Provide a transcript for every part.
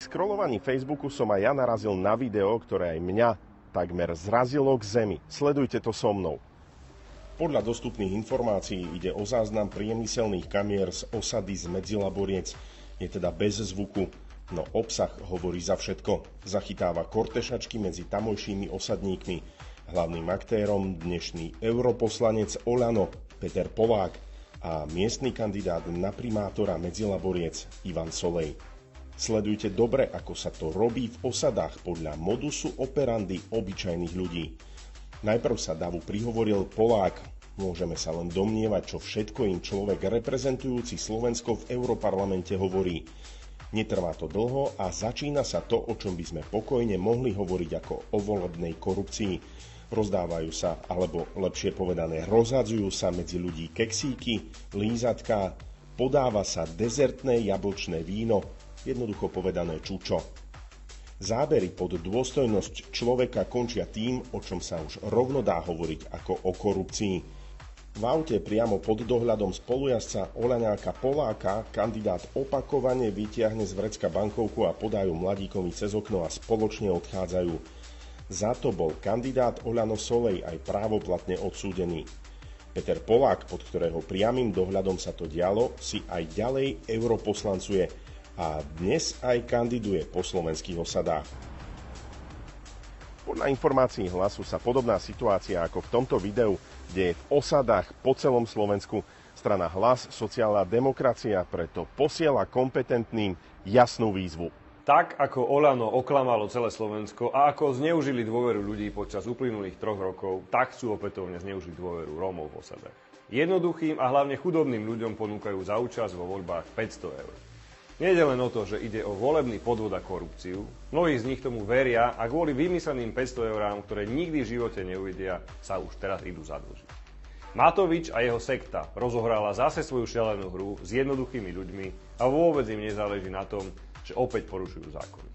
scrollovaní Facebooku som aj ja narazil na video, ktoré aj mňa takmer zrazilo k zemi. Sledujte to so mnou. Podľa dostupných informácií ide o záznam priemyselných kamier z osady z Medzilaboriec. Je teda bez zvuku, no obsah hovorí za všetko. Zachytáva kortešačky medzi tamojšími osadníkmi. Hlavným aktérom dnešný europoslanec Oľano Peter Polák a miestny kandidát na primátora Medzilaboriec Ivan Solej. Sledujte dobre, ako sa to robí v osadách podľa modusu operandi obyčajných ľudí. Najprv sa davu prihovoril Polák. Môžeme sa len domnievať, čo všetko im človek reprezentujúci Slovensko v Europarlamente hovorí. Netrvá to dlho a začína sa to, o čom by sme pokojne mohli hovoriť ako o volebnej korupcii. Rozdávajú sa, alebo lepšie povedané, rozhadzujú sa medzi ľudí keksíky, lízatká, podáva sa dezertné jablčné víno, jednoducho povedané čučo. Zábery pod dôstojnosť človeka končia tým, o čom sa už rovno dá hovoriť ako o korupcii. V aute priamo pod dohľadom spolujazca Oľaňáka Poláka kandidát opakovane vytiahne z vrecka bankovku a podajú mladíkovi cez okno a spoločne odchádzajú. Za to bol kandidát Oľano Solej aj právoplatne odsúdený. Peter Polák, pod ktorého priamym dohľadom sa to dialo, si aj ďalej europoslancuje a dnes aj kandiduje po slovenských osadách. Podľa informácií Hlasu sa podobná situácia ako v tomto videu deje v osadách po celom Slovensku. Strana Hlas, sociálna demokracia preto posiela kompetentným jasnú výzvu. Tak ako Oľano oklamalo celé Slovensko a ako zneužili dôveru ľudí počas uplynulých 3 rokov, tak chcú opätovne zneužiť dôveru Rómov v osadách. Jednoduchým a hlavne chudobným ľuďom ponúkajú za účasť vo voľbách 500 eur. Nejde len o to, že ide o volebný podvod a korupciu. Mnohí z nich tomu veria a kvôli vymysleným 500 eurám, ktoré nikdy v živote neuvidia, sa už teraz idú zadlžiť. Matovič a jeho sekta rozohrala zase svoju šialenú hru s jednoduchými ľuďmi a vôbec im nezáleží na tom, že opäť porušujú zákony.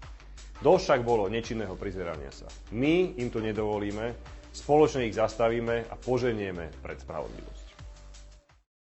Dosť však bolo nečinného prizerania sa. My im to nedovolíme, spoločne ich zastavíme a poženieme pred spravodlivosť.